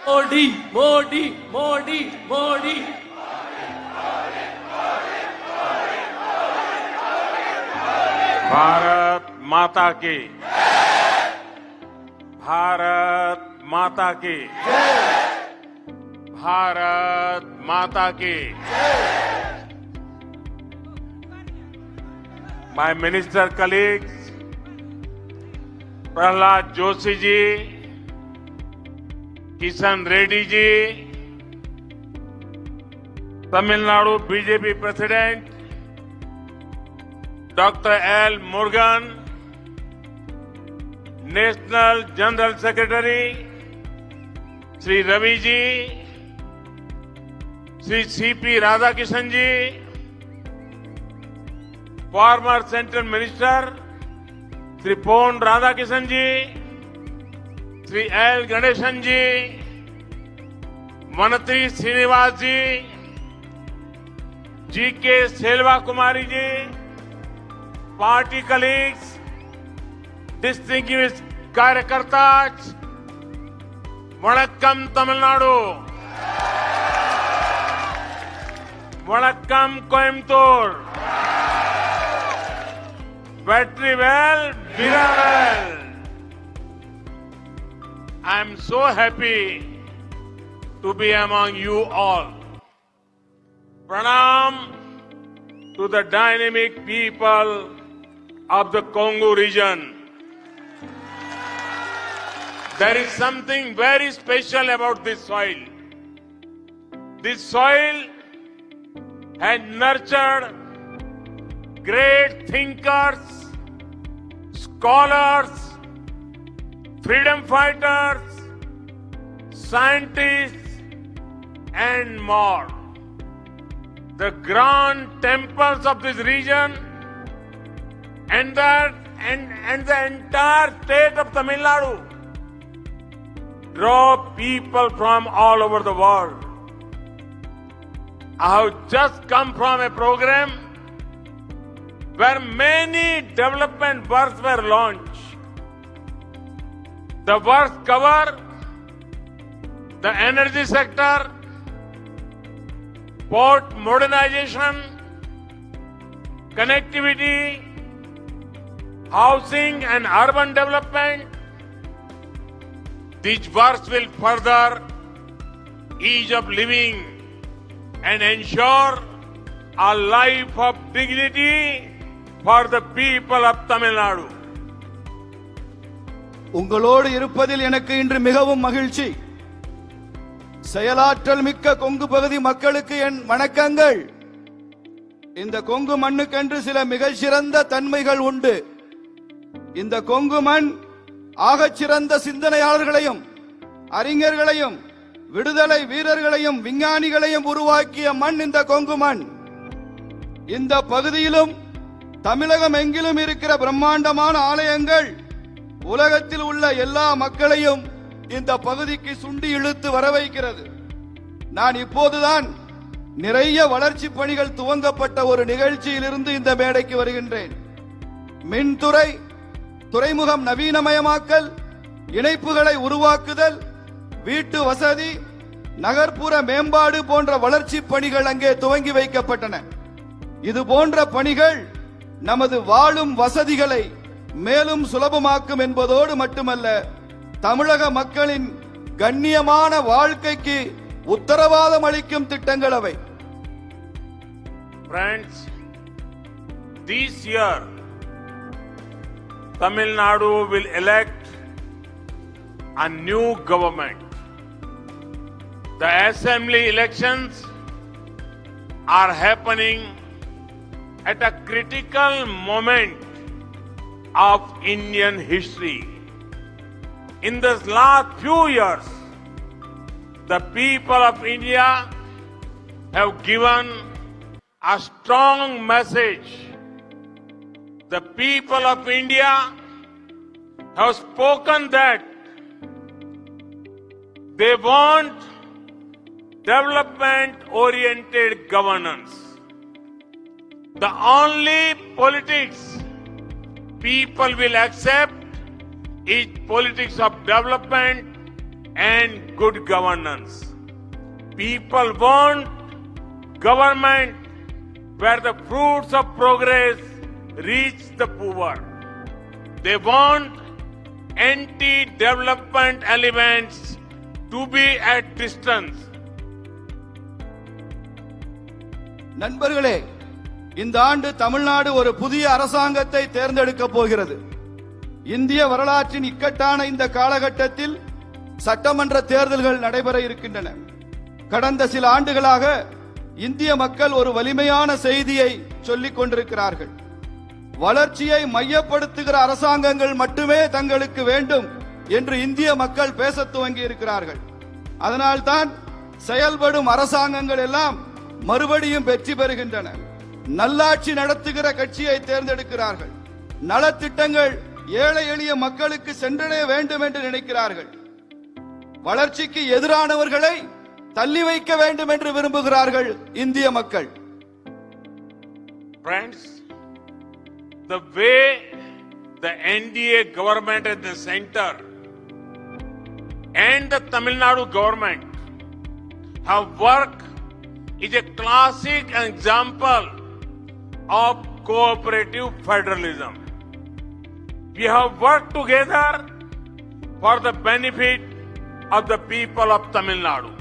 मोदी मोदी मोदी मोदी। भारत माता की, भारत माता की, भारत माता की। My minister colleagues, Prahlad Joshi ji, Kishan Reddy ji, Tamil Nadu BJP president doctor L Murugan, national general secretary Shri Ravi ji, Shri CP Radhakrishnan ji, former central minister Shri Pon Radhakrishnan ji, Shri L Ganesan ji, mantri Srinivas ji, G K Selva Kumari ji, party colleagues, distinguished karyakarta, vanakkam Tamil Nadu, Vanakkam Coimbatore, Vetrivel वीरावेल। I am so happy to be among you all. Pranam to the dynamic people of the Congo region. There is something very special about this soil. This soil has nurtured great thinkers, scholars, freedom fighters, scientists, and more. The grand temples of this region and the entire state of Tamil Nadu draw people from all over the world. I have just come from a program where many development works were launched. The works cover the energy sector, port modernization, connectivity, housing and urban development. These works will further ease of living and ensure a life of dignity for the people of Tamil Nadu. உங்களோடு இருப்பதில் எனக்கு இன்று மிகவும் மகிழ்ச்சி. செயலாற்றல் மிக்க கொங்கு பகுதி மக்களுக்கு என் வணக்கங்கள். இந்த கொங்கு மண்ணுக்கென்று சில மிகச்சிறந்த தன்மைகள் உண்டு. இந்த கொங்கு மண் ஆகச்சிறந்த சிந்தனையாளர்களையும் அறிஞர்களையும் விடுதலை வீரர்களையும் விஞ்ஞானிகளையும் உருவாக்கிய மண் இந்த கொங்கு மண். இந்த பகுதியிலும் தமிழகம் எங்கிலும் இருக்கிற பிரம்மாண்டமான ஆலயங்கள் உலகத்தில் உள்ள எல்லா மக்களையும் இந்த பகுதிக்கு சுண்டி இழுத்து வரவைக்கிறது. நான் இப்போதுதான் நிறைய வளர்ச்சி பணிகள் துவங்கப்பட்ட ஒரு நிகழ்ச்சியிலிருந்து இந்த மேடைக்கு வருகின்றேன். மின்துறை, துறைமுகம் நவீனமயமாக்கல், இணைப்புகளை உருவாக்குதல், வீட்டு வசதி, நகர்ப்புற மேம்பாடு போன்ற வளர்ச்சி பணிகள் அங்கே துவங்கி வைக்கப்பட்டன. இது போன்ற பணிகள் நமது வாழும் வசதிகளை மேலும் சுலபமாக்கும் என்பதோடு மட்டுமல்ல, தமிழக மக்களின் கண்ணியமான வாழ்க்கைக்கு உத்தரவாதம் அளிக்கும் திட்டங்கள் அவை. Friends, this year Tamil Nadu will elect a new government. The assembly elections are happening at a critical moment of Indian history. In this last few years, the people of India have given a strong message. The people of India have spoken that they want development-oriented governance. The only politics people will accept is politics of development and good governance. People want government where the fruits of progress reach the poor. They want anti-development elements to be at distance. நண்பர்களே, இந்த ஆண்டு தமிழ்நாடு ஒரு புதிய அரசாங்கத்தை தேர்ந்தெடுக்க போகிறது. இந்திய வரலாற்றின் இக்கட்டான இந்த காலகட்டத்தில் சட்டமன்ற தேர்தல்கள் நடைபெற இருக்கின்றன. கடந்த சில ஆண்டுகளாக இந்திய மக்கள் ஒரு வலிமையான செய்தியை சொல்லிக் கொண்டிருக்கிறார்கள். வளர்ச்சியை மையப்படுத்துகிற அரசாங்கங்கள் மட்டுமே தங்களுக்கு வேண்டும் என்று இந்திய மக்கள் பேச துவங்கி இருக்கிறார்கள். அதனால்தான் செயல்படும் அரசாங்கங்கள் எல்லாம் மறுபடியும் வெற்றி பெறுகின்றன. நல்லாட்சி நடத்துகிற கட்சியை தேர்ந்தெடுக்கிறார்கள். நலத்திட்டங்கள் ஏழை எளிய மக்களுக்கு சென்றடைய வேண்டும் என்று நினைக்கிறார்கள். வளர்ச்சிக்கு எதிரானவர்களை தள்ளி வைக்க வேண்டும் என்று விரும்புகிறார்கள் இந்திய மக்கள். Friends, the way the NDA government at the center and the Tamil Nadu government have worked is a classic example of cooperative federalism. We have worked together for the benefit of the people of Tamil Nadu.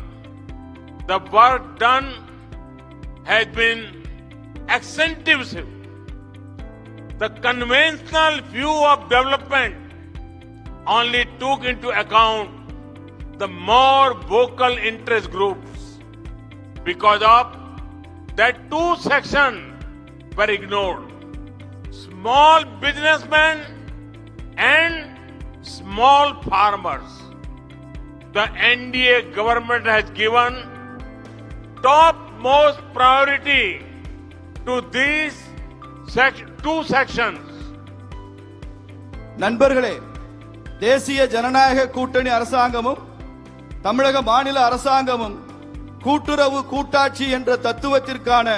The work done has been extensive. The conventional view of development only took into account the more vocal interest groups. Because of that, two sections were ignored: small businessmen and small farmers. The NDA government has given topmost priority to these two sections. நண்பர்களே, தேசிய ஜனநாயக கூட்டணி அரசாங்கமும் தமிழக மாநில அரசாங்கமும் கூட்டுறவு கூட்டாட்சி என்ற தத்துவத்திற்கான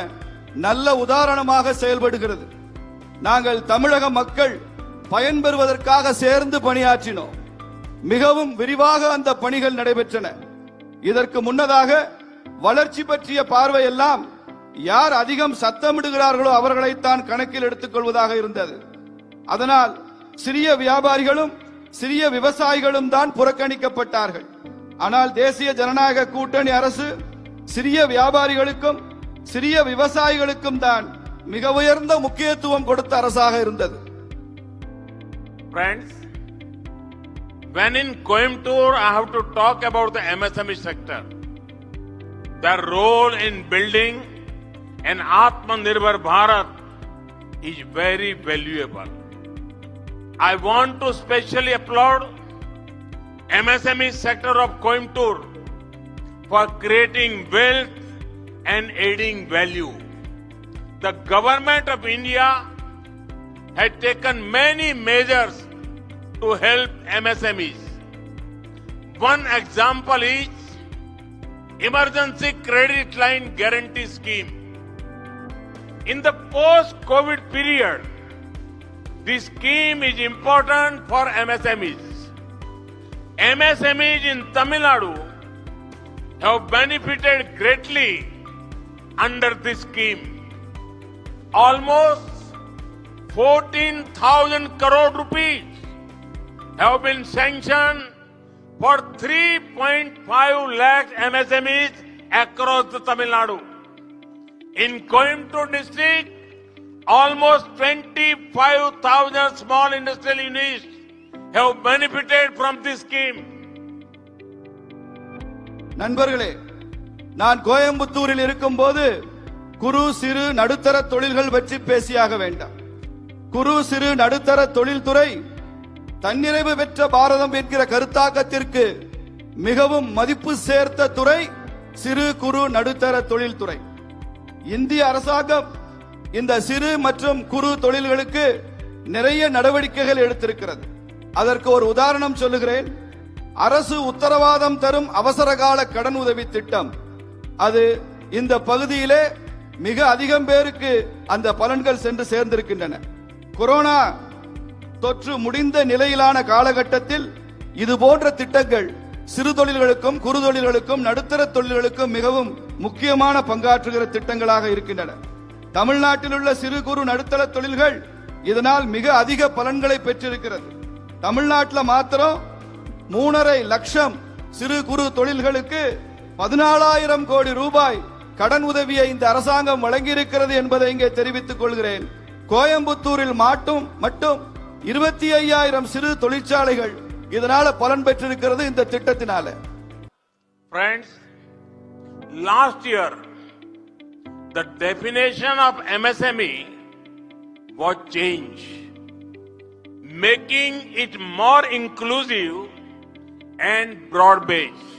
நல்ல உதாரணமாக செயல்படுகிறது. நாங்கள் தமிழக மக்கள் பயன்பெறுவதற்காக சேர்ந்து பணியாற்றினோம். மிகவும் விரிவாக அந்த பணிகள் நடைபெற்றன. இதற்கு முன்னதாக வளர்ச்சி பற்றிய பார்வை எல்லாம் யார் அதிகம் சத்தமிடுகிறார்களோ அவர்களைத்தான் கணக்கில் எடுத்துக் கொள்வதாக இருந்தது. அதனால் சிறிய வியாபாரிகளும் சிறிய விவசாயிகளும் தான் புறக்கணிக்கப்பட்டார்கள். ஆனால் தேசிய ஜனநாயக கூட்டணி அரசு சிறிய வியாபாரிகளுக்கும் சிறிய விவசாயிகளுக்கும் தான் மிக உயர்ந்த முக்கியத்துவம் கொடுத்த அரசாக இருந்தது. Friends, when in Coimbatore I have to talk about the MSME sector, their role in building an Atmanirbhar Bharat is very valuable. I want to specially applaud MSME sector of Coimbatore for creating wealth and adding value. The government of India has taken many measures to help MSMEs. One example is Emergency Credit Line Guarantee Scheme. In the post-COVID period, this scheme is important for MSMEs. MSMEs in Tamil Nadu have benefited greatly under this scheme. Almost 14,000 crore rupees have been sanctioned for 3.5 lakh MSMEs across the Tamil Nadu. In Coimbatore district, almost 25,000 small industrial units have benefited from this scheme. நண்பர்களே, நான் கோயம்புத்தூரில் இருக்கும்போது குறு சிறு நடுத்தர தொழில்கள் பற்றி பேசியாக வேண்டாம். குறு சிறு நடுத்தர தொழில்துறை தன்னிறைவு பெற்ற பாரதம் என்கிற கருத்தாக்கத்திற்கு மிகவும் மதிப்பு சேர்த்த துறை சிறு குறு நடுத்தர தொழில்துறை. இந்திய அரசாங்கம் இந்த சிறு மற்றும் குறு தொழில்களுக்கு நிறைய நடவடிக்கைகள் எடுத்திருக்கிறது. அதற்கு ஒரு உதாரணம் சொல்லுகிறேன். அரசு உத்தரவாதம் தரும் அவசரகால கடன் உதவி திட்டம், அது இந்த பகுதியிலே மிக அதிகம் பேருக்கு அந்த பலன்கள் சென்று சேர்ந்திருக்கின்றன. கொரோனா தொற்று முடிந்த நிலையிலான காலகட்டத்தில் இது போன்ற திட்டங்கள் சிறு தொழில்களுக்கும் குறு தொழில்களுக்கும் நடுத்தர தொழில்களுக்கும் மிகவும் முக்கியமான பங்காற்றுகிற திட்டங்களாக இருக்கின்றன. தமிழ்நாட்டில் உள்ள சிறு குறு நடுத்தர தொழில்கள் இதனால் மிக அதிக பலன்களை பெற்றிருக்கிறது. தமிழ்நாட்டில் மாத்திரம் 3.5 லட்சம் சிறு குறு தொழில்களுக்கு 14,000 கோடி ரூபாய் கடன் உதவியை இந்த அரசாங்கம் வழங்கியிருக்கிறது என்பதை இங்கே தெரிவித்துக் கொள்கிறேன். கோயம்புத்தூரில் மட்டும் 25,000 சிறு தொழிற்சாலைகள் இதனால பலன் பெற்றிருக்கிறது இந்த திட்டத்தினால. Friends, last year the definition of MSME was changed, making it more inclusive and broad-based.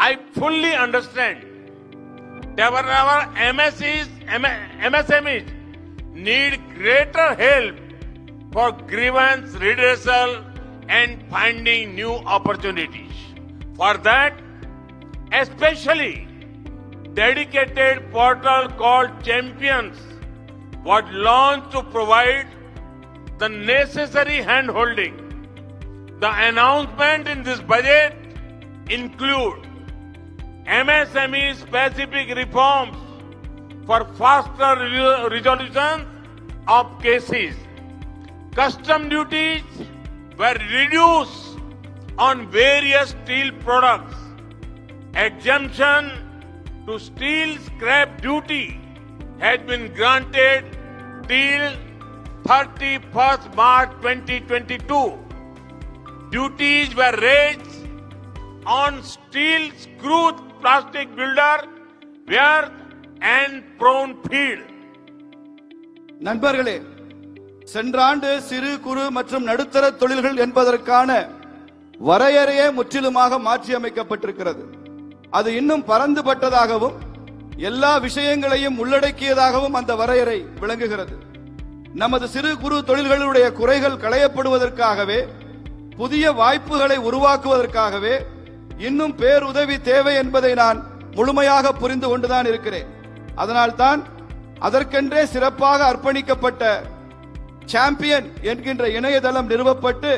I fully understand that our MSMEs need greater help for grievance redressal and finding new opportunities. For that, especially dedicated portal called Champions was launched to provide the necessary hand-holding. The announcement in this budget include MSME specific reforms for faster resolution of cases. Custom duties were reduced on various steel products. Exemption to steel scrap duty has been granted till 31st March 2022. Duties were raised on steel screw plastic builder, wear and prone feed. நண்பர்களே, சென்ற ஆண்டு சிறு குறு மற்றும் நடுத்தர தொழில்கள் என்பதற்கான வரையறையே முற்றிலுமாக மாற்றியமைக்கப்பட்டிருக்கிறது. அது இன்னும் பரந்துபட்டதாகவும் எல்லா விஷயங்களையும் உள்ளடக்கியதாகவும் அந்த வரையறை விளங்குகிறது. நமது சிறு குறு தொழில்களுடைய குறைகள் களையப்படுவதற்காகவே, புதிய வாய்ப்புகளை உருவாக்குவதற்காகவே இன்னும் பேருதவி தேவை என்பதை நான் முழுமையாக புரிந்து கொண்டுதான் இருக்கிறேன். அதனால்தான் அதற்கென்றே சிறப்பாக அர்ப்பணிக்கப்பட்ட சாம்பியன் என்கின்ற இணையதளம் நிறுவப்பட்டு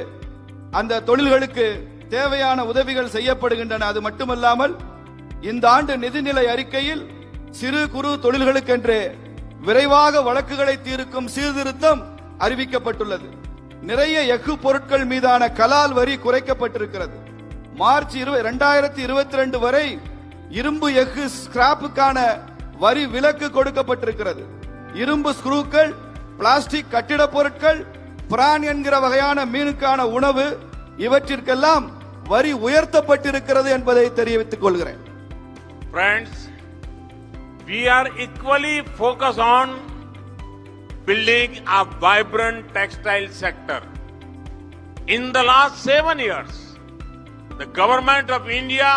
அந்த தொழில்களுக்கு தேவையான உதவிகள் செய்யப்படுகின்றன. அது மட்டுமல்லாமல் இந்த ஆண்டு நிதிநிலை அறிக்கையில் சிறு குறு தொழில்களுக்கென்று விரைவாக வழக்குகளை தீர்க்கும் சீர்திருத்தம் அறிவிக்கப்பட்டுள்ளது. நிறைய எஃகு பொருட்கள் மீதான கலால் வரி குறைக்கப்பட்டிருக்கிறது. மார்ச் 2022 வரை இரும்பு எஃகு ஸ்கிராப்புக்கான வரி விலக்கு கொடுக்கப்பட்டிருக்கிறது. இரும்பு ஸ்க்ரூக்கள், பிளாஸ்டிக் கட்டிட பொருட்கள், பிரான் என்கிற வகையான மீனுக்கான உணவு இவற்றிற்கெல்லாம் வரி உயர்த்தப்பட்டிருக்கிறது என்பதை தெரிவித்துக் கொள்கிறேன். Friends, we are equally focused on building a vibrant textile sector. In the last 7 years, the government of India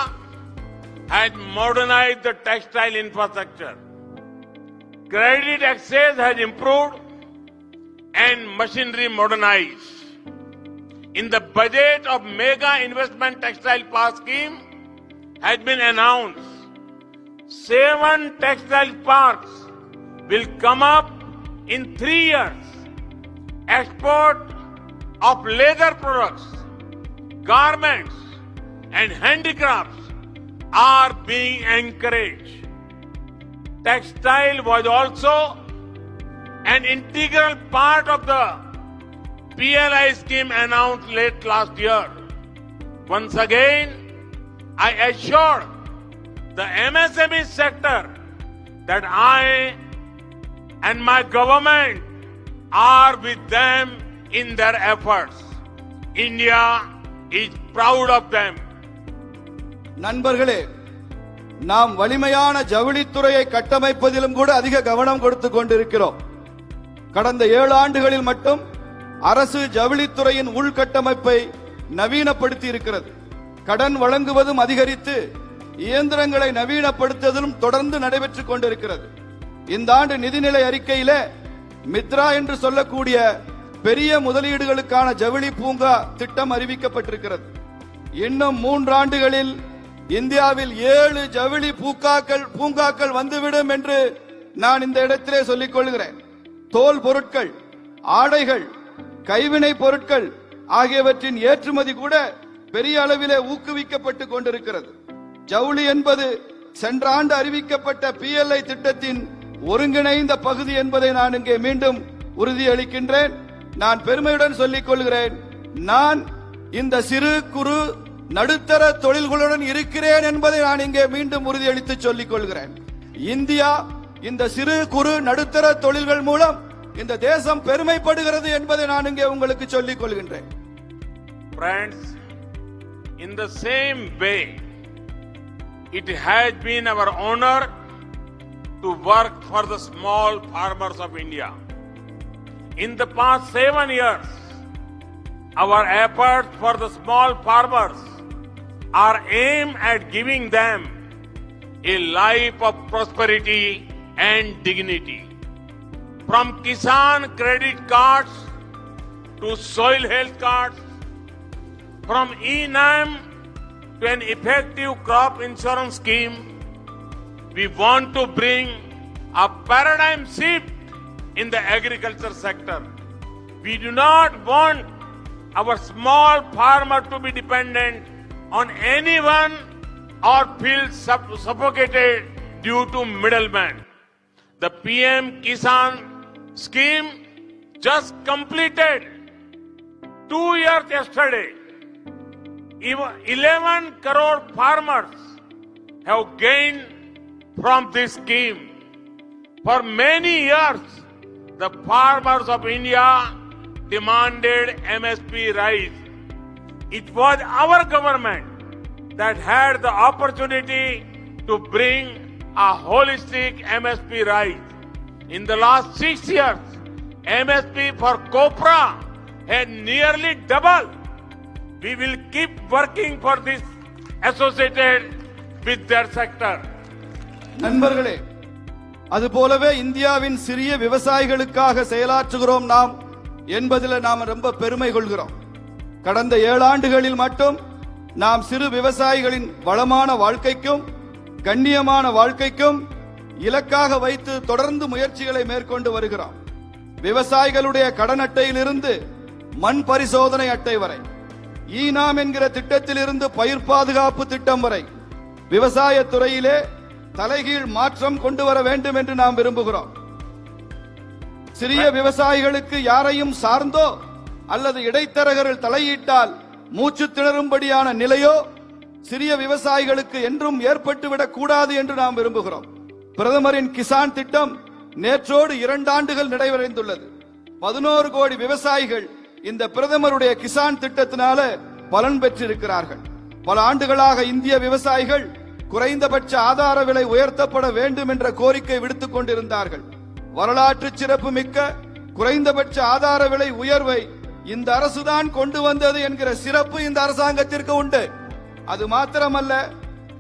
has modernized the textile infrastructure. Credit access has improved and machinery modernized. In the budget of Mega Investment Textile Park Scheme has been announced. 7 textile parks will come up in 3 years. Export of leather products, garments and handicrafts are being encouraged. Textile was also an integral part of the PLI scheme announced late last year. Once again, I assure the MSME sector that I and my government are with them in their efforts. India is proud of them. நண்பர்களே, நாம் வலிமையான ஜவுளித்துறையை கட்டமைப்பதிலும் கூட அதிக கவனம் கொடுத்துக் கொண்டிருக்கிறோம். கடந்த 7 ஆண்டுகளில் மட்டும் அரசு ஜவுளித்துறையின் உள்கட்டமைப்பை நவீனப்படுத்தி இருக்கிறது. கடன் வழங்குவதும் அதிகரித்து இயந்திரங்களை நவீனப்படுத்துவதும் தொடர்ந்து நடைபெற்றுக் கொண்டிருக்கிறது. இந்த ஆண்டு நிதிநிலை அறிக்கையில மித்ரா என்று சொல்லக்கூடிய பெரிய முதலீடுகளுக்கான ஜவுளி பூங்கா திட்டம் அறிவிக்கப்பட்டிருக்கிறது. இன்னும் 3 ஆண்டுகளில் இந்தியாவில் 7 ஜவுளி பூங்காக்கள் வந்துவிடும் என்று நான் இந்த இடத்திலே சொல்லிக் கொள்கிறேன். தோல் பொருட்கள், ஆடைகள், கைவினை பொருட்கள் ஆகியவற்றின் ஏற்றுமதி கூட பெரிய அளவிலே ஊக்குவிக்கப்பட்டு கொண்டிருக்கிறது. ஜவுளி என்பது சென்ற ஆண்டு அறிவிக்கப்பட்ட PLI திட்டத்தின் ஒருங்கிணைந்த பகுதி என்பதை நான் இங்கே மீண்டும் உறுதியளிக்கின்றேன். நான் பெருமையுடன் சொல்லிக் கொள்கிறேன், நான் இந்த சிறு குறு நடுத்தர தொழில்களுடன் இருக்கிறேன் என்பதை நான் இங்கே மீண்டும் உறுதியளித்து சொல்லிக் கொள்கிறேன். இந்தியா இந்த சிறு குறு நடுத்தர தொழில்கள் மூலம் இந்த தேசம் பெருமைப்படுகிறது என்பதை நான் இங்கே உங்களுக்கு சொல்லிக் கொள்கின்றேன். Friends, in the same way, it has been our honor to work for the small farmers of India. In the past 7 years, our efforts for the small farmers are aimed at giving them a life of prosperity and dignity. From Kisan credit cards to soil health cards, from e-NAM to an effective crop insurance scheme, we want to bring a paradigm shift in the agriculture sector. We do not want our small farmer to be dependent on anyone or feel suffocated due to middlemen. The PM Kisan scheme just completed 2 years yesterday. 11 crore farmers have gained from this scheme. For many years, the farmers of India demanded MSP rise. It was our government that had the opportunity to bring a holistic MSP rise. In the last 6 years, MSP for copra had nearly doubled. We will keep working for this associated with their sector. நண்பர்களே, அதுபோலவே இந்தியாவின் சிறிய விவசாயிகளுக்காக செயலாற்றுகிறோம் நாம் என்பதில் நாம் ரொம்ப பெருமை கொள்கிறோம். கடந்த 7 ஆண்டுகளில் மட்டும் நாம் சிறு விவசாயிகளின் வளமான வாழ்க்கைக்கும் கண்ணியமான வாழ்க்கைக்கும் இலக்காக வைத்து தொடர்ந்து முயற்சிகளை மேற்கொண்டு வருகிறோம். விவசாயிகளுடைய கடன் அட்டையிலிருந்து மண் பரிசோதனை அட்டை வரை, ஈனாம் என்கிற திட்டத்திலிருந்து பயிர் பாதுகாப்பு திட்டம் வரை விவசாய துறையிலே தலைகீழ் மாற்றம் கொண்டு வர வேண்டும் என்று நாம் விரும்புகிறோம். சிறிய விவசாயிகளுக்கு யாரையும் சார்ந்தோ அல்லது இடைத்தரகர்கள் தலையிட்டால் மூச்சு திணறும்படியான நிலையோ சிறிய விவசாயிகளுக்கு என்றும் ஏற்பட்டுவிடக் கூடாது என்று நாம் விரும்புகிறோம். பிரதமரின் கிசான் திட்டம் நேற்றோடு 2 ஆண்டுகள் நிறைவடைந்துள்ளது. 11 கோடி விவசாயிகள் இந்த பிரதமருடைய கிசான் திட்டத்தினால பலன் பெற்றிருக்கிறார்கள். பல ஆண்டுகளாக இந்திய விவசாயிகள் குறைந்தபட்ச ஆதார விலை உயர்த்தப்பட வேண்டும் என்ற கோரிக்கை விடுத்துக் கொண்டிருந்தார்கள். வரலாற்று சிறப்பு மிக்க குறைந்தபட்ச ஆதார விலை உயர்வை இந்த அரசுதான் கொண்டு வந்தது என்கிற சிறப்பு இந்த அரசாங்கத்திற்கு உண்டு. அது மாத்திரமல்ல,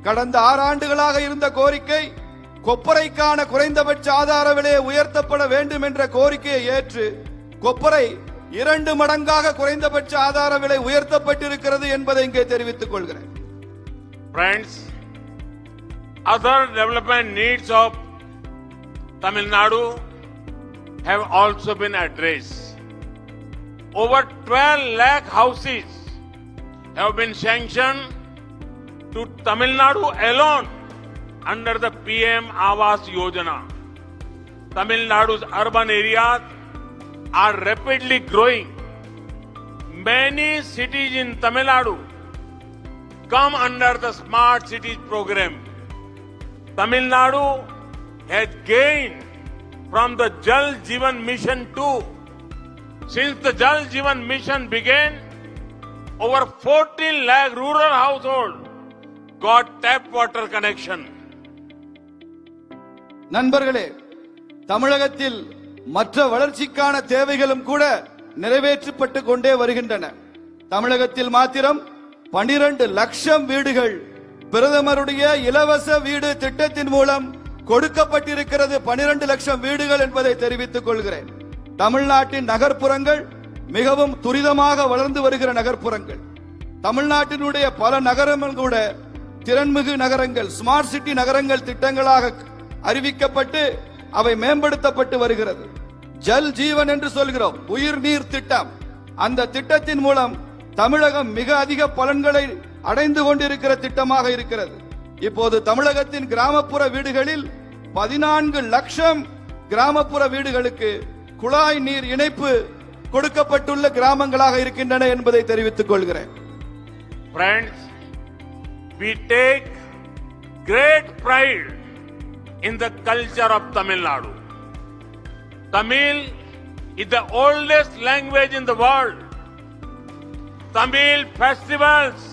கடந்த 6 ஆண்டுகளாக இருந்த கோரிக்கை கொப்பரைக்கான குறைந்தபட்ச ஆதார விலையை உயர்த்தப்பட வேண்டும் என்ற கோரிக்கையை ஏற்று கொப்பரை 2 மடங்காக குறைந்தபட்ச ஆதார விலை உயர்த்தப்பட்டிருக்கிறது என்பதை இங்கே தெரிவித்துக் கொள்கிறேன். Friends, other development needs of Tamil Nadu have also been addressed. Over 12 lakh houses have been sanctioned to Tamil Nadu alone under the PM Awas Yojana. Tamil Nadu's urban areas are rapidly growing. Many cities in Tamil Nadu come under the Smart Cities program. Tamil Nadu has gained from the Jal Jeevan Mission too. Since the Jal Jeevan Mission began, over 14 lakh rural households got tap water connection. நண்பர்களே, தமிழகத்தில் மற்ற வளர்ச்சிக்கான தேவைகளும் கூட நிறைவேற்றப்பட்டு கொண்டே வருகின்றன. தமிழகத்தில் மாத்திரம் 12 லட்சம் வீடுகள் பிரதமருடைய இலவச வீடு திட்டத்தின் மூலம் கொடுக்கப்பட்டிருக்கிறது. 12 லட்சம் வீடுகள் என்பதை தெரிவித்துக் கொள்கிறேன். தமிழ்நாட்டின் நகர்ப்புறங்கள் மிகவும் துரிதமாக வளர்ந்து வருகிற நகர்ப்புறங்கள். தமிழ்நாட்டினுடைய பல நகரங்கள் கூட திறன்மிகு நகரங்கள், ஸ்மார்ட் சிட்டி நகரங்கள் திட்டங்களாக அறிவிக்கப்பட்டு அவை மேம்படுத்தப்பட்டு வருகிறது. ஜல் ஜீவன் என்று சொல்கிறோம், உயிர் நீர் திட்டம். அந்த திட்டத்தின் மூலம் தமிழகம் மிக அதிக பலன்களை அடைந்து கொண்டிருக்கிற திட்டமாக இருக்கிறது. இப்போது தமிழகத்தின் கிராமப்புற வீடுகளில் 14 லட்சம் கிராமப்புற வீடுகளுக்கு குழாய் நீர் இணைப்பு கொடுக்கப்பட்டுள்ள கிராமங்களாக இருக்கின்றன என்பதை தெரிவித்துக் கொள்கிறேன். Friends, we take great pride in the culture of Tamil Nadu. Tamil is the oldest language in the world. Tamil festivals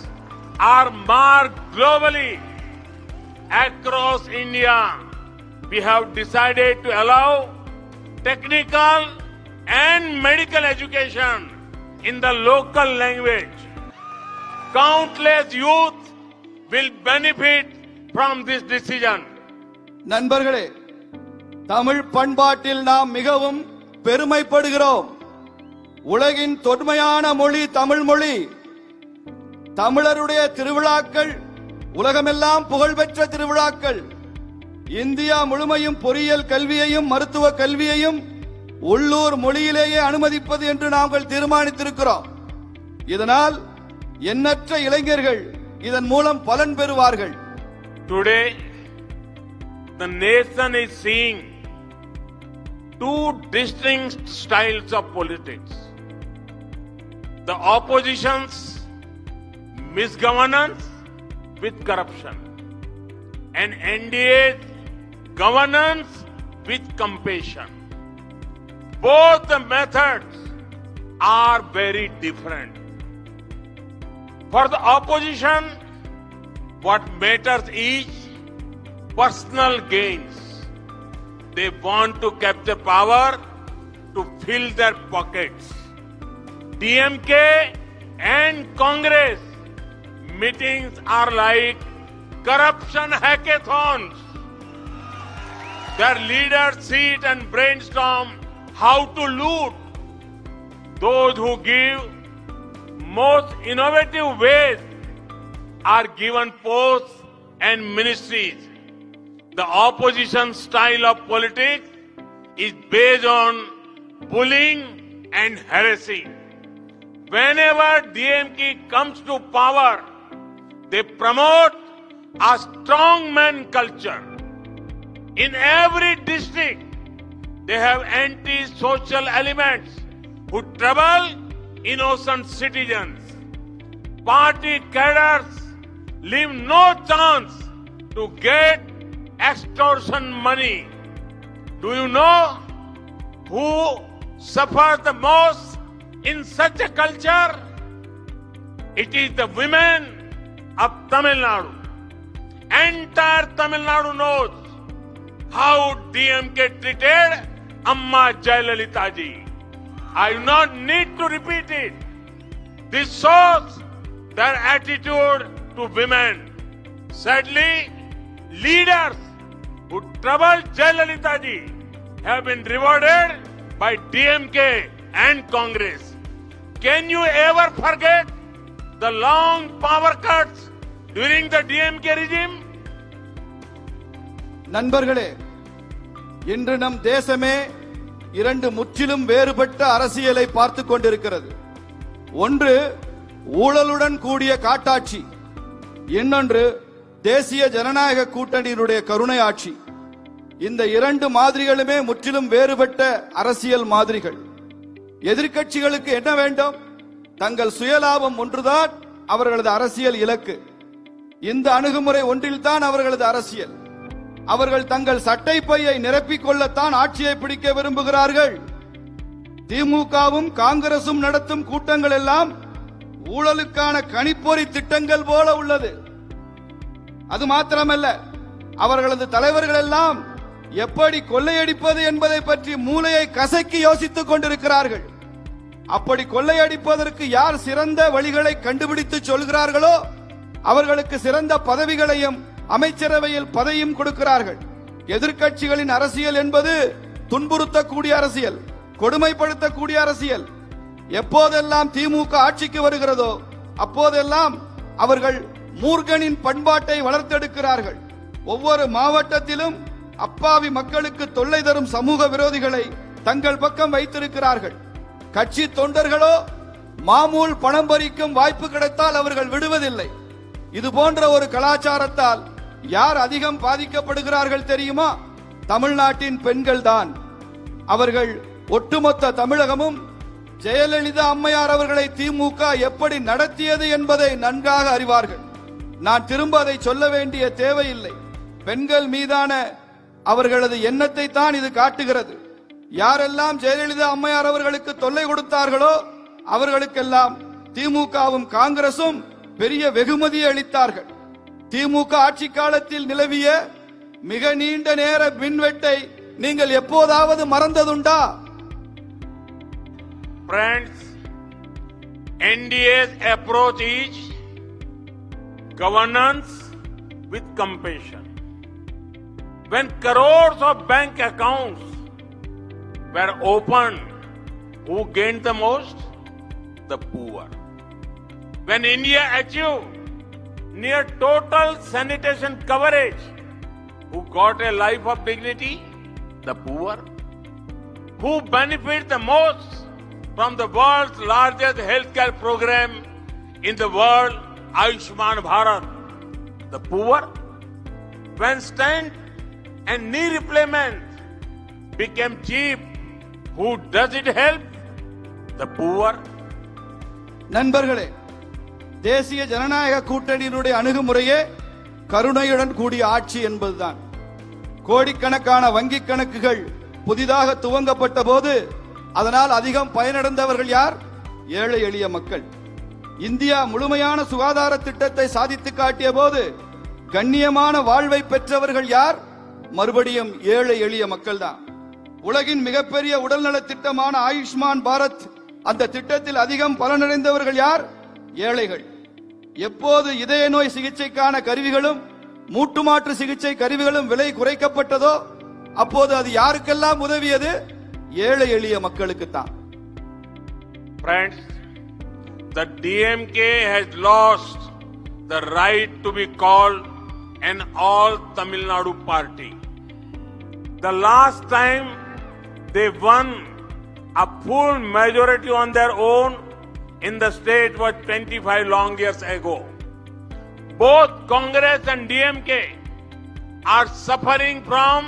are marked globally. Across India, we have decided to allow technical and medical education in the local language. Countless youth will benefit from this decision. நண்பர்களே, தமிழ் பண்பாட்டில் நாம் மிகவும் பெருமைப்படுகிறோம். உலகின் தொன்மையான மொழி தமிழ் மொழி. தமிழருடைய திருவிழாக்கள் உலகமெல்லாம் புகழ்பெற்ற திருவிழாக்கள். இந்தியா முழுமையும் பொறியியல் கல்வியையும் மருத்துவ கல்வியையும் உள்ளூர் மொழியிலேயே அனுமதிப்பது என்று நாங்கள் தீர்மானித்திருக்கிறோம். இதனால் எண்ணற்ற இளைஞர்கள் இதன் மூலம் பலன் பெறுவார்கள். Today, the nation is seeing two distinct styles of politics. The opposition's misgovernance with corruption and NDA's governance with compassion. Both the methods are very different. For the opposition, what matters is personal gains. They want to capture power to fill their pockets. DMK and Congress meetings are like corruption hackathons. Their leaders sit and brainstorm how to loot. Those who give most innovative ways are given posts and ministries. The opposition style of politics is based on bullying and harassing. Whenever DMK comes to power, they promote a strongman culture. In every district, they have anti-social elements who trouble innocent citizens. Party cadres leave no chance to get extortion money. Do you know who suffers the most in such a culture? It is the women of Tamil Nadu. Entire Tamil Nadu knows how DMK treated Amma Jayalalitha ji. I do not need to repeat it. This shows their attitude to women. Sadly, leaders who troubled Jayalalitha ji have been rewarded by DMK and Congress. Can you ever forget the long power cuts during the DMK regime? நண்பர்களே, இன்று நம் தேசமே இரண்டு முற்றிலும் வேறுபட்ட அரசியலை பார்த்துக் கொண்டிருக்கிறது. ஒன்று ஊழலுடன் கூடிய காட்டாட்சி, இன்னொன்று தேசிய ஜனநாயக கூட்டணியினுடைய கருணை ஆட்சி. இந்த இரண்டு மாதிரிகளுமே முற்றிலும் வேறுபட்ட அரசியல் மாதிரிகள். எதிர்க்கட்சிகளுக்கு என்ன வேண்டும்? தங்கள் சுயலாபம் ஒன்றுதான் அவர்களது அரசியல் இலக்கு. இந்த அணுகுமுறை ஒன்றில்தான் அவர்களது அரசியல். அவர்கள் தங்கள் சட்டை பையை நிரப்பிக் கொள்ளத்தான் ஆட்சியை பிடிக்க விரும்புகிறார்கள். திமுகவும் காங்கிரசும் நடத்தும் கூட்டங்கள் எல்லாம் ஊழலுக்கான கணிப்பொறி திட்டங்கள் போல உள்ளது. அது மாத்திரமல்ல, அவர்களது தலைவர்கள் எல்லாம் எப்படி கொள்ளையடிப்பது என்பதை பற்றி மூளையை கசக்கி யோசித்துக் கொண்டிருக்கிறார்கள். அப்படி கொள்ளையடிப்பதற்கு யார் சிறந்த வழிகளை கண்டுபிடித்து சொல்கிறார்களோ அவர்களுக்கு சிறந்த பதவிகளையும் அமைச்சரவையில் பதவியும் கொடுக்கிறார்கள். எதிர்க்கட்சிகளின் அரசியல் என்பது துன்புறுத்தக்கூடிய அரசியல், கொடுமைப்படுத்தக்கூடிய அரசியல். எப்போதெல்லாம் திமுக ஆட்சிக்கு வருகிறதோ அப்போதெல்லாம் அவர்கள் மூர்கனின் பண்பாட்டை வளர்த்தெடுக்கிறார்கள். ஒவ்வொரு மாவட்டத்திலும் அப்பாவி மக்களுக்கு தொல்லை தரும் சமூக விரோதிகளை தங்கள் பக்கம் வைத்திருக்கிறார்கள். கட்சி தொண்டர்களோ மாமூல் பணம் பறிக்கும் வாய்ப்பு கிடைத்தால் அவர்கள் விடுவதில்லை. இது போன்ற ஒரு கலாச்சாரத்தால் யார் அதிகம் பாதிக்கப்படுகிறார்கள் தெரியுமா? தமிழ்நாட்டின் பெண்கள் தான். அவர்கள் ஒட்டுமொத்த தமிழகமும் ஜெயலலிதா அம்மையார் அவர்களை திமுக எப்படி நடத்தியது என்பதை நன்காக அறிவார்கள். நான் திரும்ப அதை சொல்ல வேண்டிய தேவையில்லை. பெண்கள் மீதான அவர்களது எண்ணத்தை தான் இது காட்டுகிறது. யாரெல்லாம் ஜெயலலிதா அம்மையார் அவர்களுக்கு தொல்லை கொடுத்தார்களோ அவர்களுக்கெல்லாம் திமுகவும் காங்கிரசும் பெரிய வெகுமதியை அளித்தார்கள். திமுக ஆட்சி காலத்தில் நிலவிய மிக நீண்ட நேர மின்வெட்டை நீங்கள் எப்போதாவது மறந்ததுண்டா? Friends, NDA's approach is governance with compassion. When crores of bank accounts were opened, who gained the most? The poor. When India achieved near total sanitation coverage, who got a life of dignity? The poor. Who benefit the most from the world's largest healthcare program in the world, Ayushman Bharat? The poor. When stent and knee replacement became cheap, who does it help? The poor. நண்பர்களே, தேசிய ஜனநாயக கூட்டணியினுடைய அணுகுமுறையே கருணையுடன் கூடிய ஆட்சி என்பதுதான். கோடிக்கணக்கான வங்கிக் கணக்குகள் புதிதாக துவங்கப்பட்ட போது அதனால் அதிகம் பயனடைந்தவர்கள் யார்? ஏழை எளிய மக்கள். இந்தியா முழுமையான சுகாதார திட்டத்தை சாதித்து காட்டிய போது கண்ணியமான வாழ்வை பெற்றவர்கள் யார்? மறுபடியும் ஏழை எளிய மக்கள் தான். உலகின் மிகப்பெரிய உடல்நல திட்டமான ஆயுஷ்மான் பாரத், அந்த திட்டத்தில் அதிகம் பலனடைந்தவர்கள் யார்? ஏழைகள். எப்போது இதய நோய் சிகிச்சைக்கான கருவிகளும் மூட்டு மாற்று சிகிச்சை கருவிகளும் விலை குறைக்கப்பட்டதோ அப்போது அது யாருக்கெல்லாம் உதவியது? ஏழை எளிய மக்களுக்கு தான். Friends, the DMK has lost the right to be called an all Tamil Nadu party. The last time they won a full majority on their own in the state was 25 long years ago. Both Congress and DMK are suffering from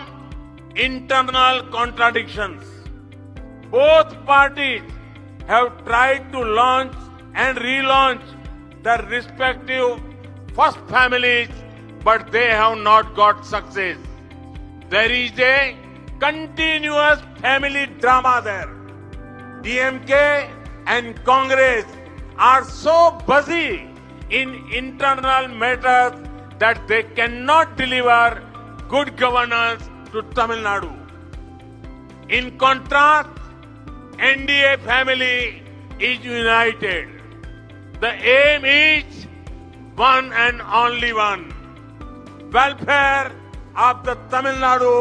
internal contradictions. Both parties have tried to launch and relaunch their respective first families, but they have not got success. There is a continuous family drama there. DMK and Congress are so busy in internal matters that they cannot deliver good governance to Tamil Nadu. In contrast, NDA family is united. The aim is one and only one: welfare of the Tamil Nadu,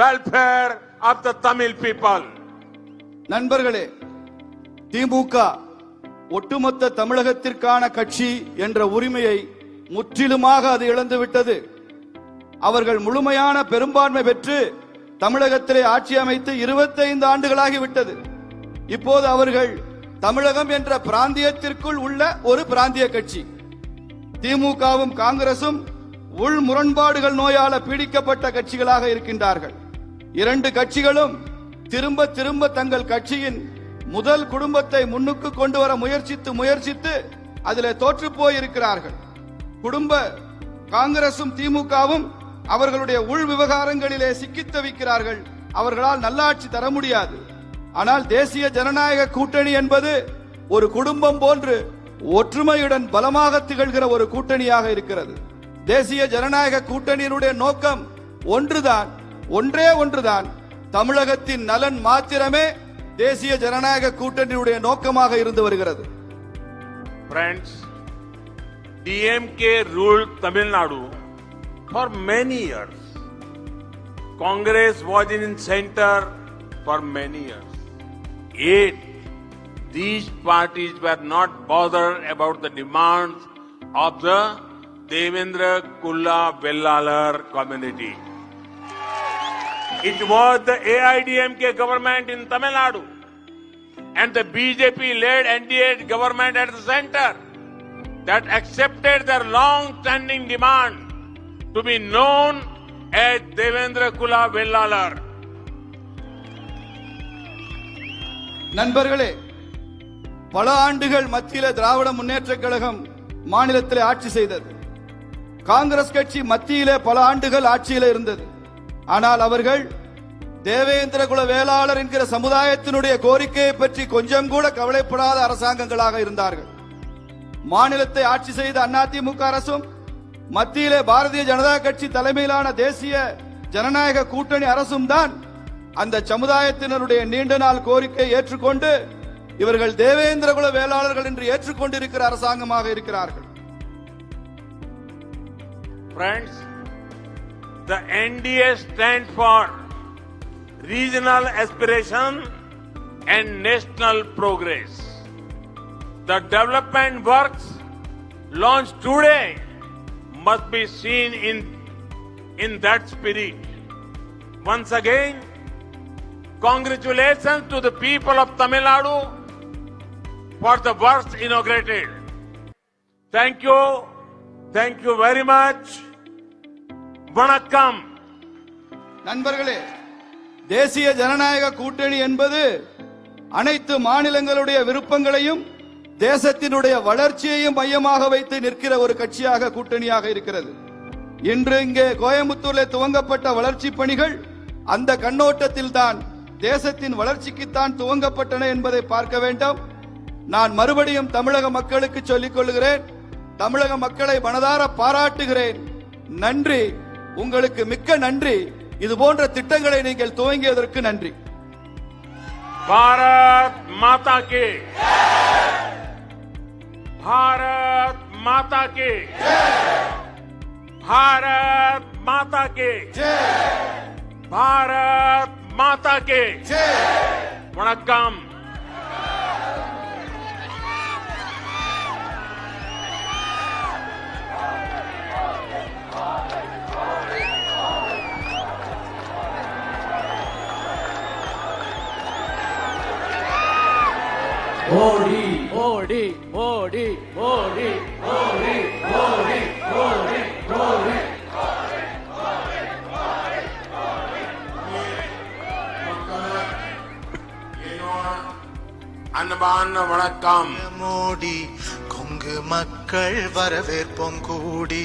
welfare of the Tamil people. நண்பர்களே, திமுக ஒட்டுமொத்த தமிழகத்திற்கான கட்சி என்ற உரிமையை முற்றிலுமாக அது இழந்துவிட்டது. அவர்கள் முழுமையான பெரும்பான்மை பெற்று தமிழகத்திலே ஆட்சி அமைத்து 25 ஆண்டுகளாகிவிட்டது. இப்போது அவர்கள் தமிழகம் என்ற பிராந்தியத்திற்குள் உள்ள ஒரு பிராந்திய கட்சி. திமுகவும் காங்கிரசும் உள் முரண்பாடுகள் நோயால பீடிக்கப்பட்ட கட்சிகளாக இருக்கின்றார்கள். இரண்டு கட்சிகளும் திரும்ப திரும்ப தங்கள் கட்சியின் முதல் குடும்பத்தை முன்னுக்கு கொண்டு வர முயற்சித்து அதிலே தோற்று போயிருக்கிறார்கள். குடும்ப காங்கிரசும் திமுகவும் அவர்களுடைய உள் விவகாரங்களிலே சிக்கித் தவிக்கிறார்கள். அவர்களால் நல்லாட்சி தர முடியாது. ஆனால் தேசிய ஜனநாயக கூட்டணி என்பது ஒரு குடும்பம் போன்று ஒற்றுமையுடன் பலமாக திகழ்கிற ஒரு கூட்டணியாக இருக்கிறது. தேசிய ஜனநாயக கூட்டணியினுடைய நோக்கம் ஒன்றே ஒன்றுதான். தமிழகத்தின் நலன் மாத்திரமே தேசிய ஜனநாயக கூட்டணியுடைய நோக்கமாக இருந்து வருகிறது. Friends, DMK ruled Tamil Nadu for many years. Congress was in center for many years. Yet, these parties were not bothered about the demands of the Devendra Kulla Vellalar community. It was the AIDMK government in Tamil Nadu and the BJP-led NDA government at the center that accepted their long-standing demand to be known as Devendra Kula Vellalar. நண்பர்களே, பல ஆண்டுகள் மத்தியில திராவிட முன்னேற்ற கழகம் மாநிலத்தில் ஆட்சி செய்தது. காங்கிரஸ் கட்சி மத்தியிலே பல ஆண்டுகள் ஆட்சியில் இருந்தது. ஆனால் அவர்கள் தேவேந்திர குல வேளாளர் என்கிற சமுதாயத்தினுடைய கோரிக்கையை பற்றி கொஞ்சம் கூட கவலைப்படாத அரசாங்கங்களாக இருந்தார்கள். மாநிலத்தை ஆட்சி செய்த அதிமுக அரசும் மத்தியிலே பாரதிய ஜனதா கட்சி தலைமையிலான தேசிய ஜனநாயக கூட்டணி அரசும் தான் அந்த சமுதாயத்தினருடைய நீண்ட நாள் கோரிக்கை ஏற்றுக்கொண்டு இவர்கள் தேவேந்திர குல வேளாளர்கள் என்று ஏற்றுக்கொண்டிருக்கிற அரசாங்கமாக இருக்கிறார்கள். Friends, the NDA stands for regional aspiration and national progress. The development works launched today must be seen in that spirit. Once again, congratulations to the people of Tamil Nadu for the works inaugurated. Thank you very much. Vanakkam. நண்பர்களே, தேசிய ஜனநாயக கூட்டணி என்பது அனைத்து மாநிலங்களுடைய விருப்பங்களையும் தேசத்தினுடைய வளர்ச்சியையும் மையமாக வைத்து நிற்கிற ஒரு கட்சியாக கூட்டணியாக இருக்கிறது. இன்று இங்கே கோயம்புத்தூரில் துவங்கப்பட்ட வளர்ச்சி பணிகள் அந்த கண்ணோட்டத்தில் தான் தேசத்தின் வளர்ச்சிக்குத்தான் துவங்கப்பட்டன என்பதை பார்க்க வேண்டும். நான் மறுபடியும் தமிழக மக்களுக்கு சொல்லிக் கொள்கிறேன், தமிழக மக்களை மனதார பாராட்டுகிறேன். நன்றி, உங்களுக்கு மிக்க நன்றி. இது போன்ற திட்டங்களை நீங்கள் துவங்கியதற்கு நன்றி. भारत माता के भारत माता के भारत माता के भारत माता के वणक्कम. மோடி மோடி மோடி மோடி மோடி மோடி மோடி மோடி. அன்பான வணக்கம். மோடி கொங்கு மக்கள் வரவேற்போம் கூடி.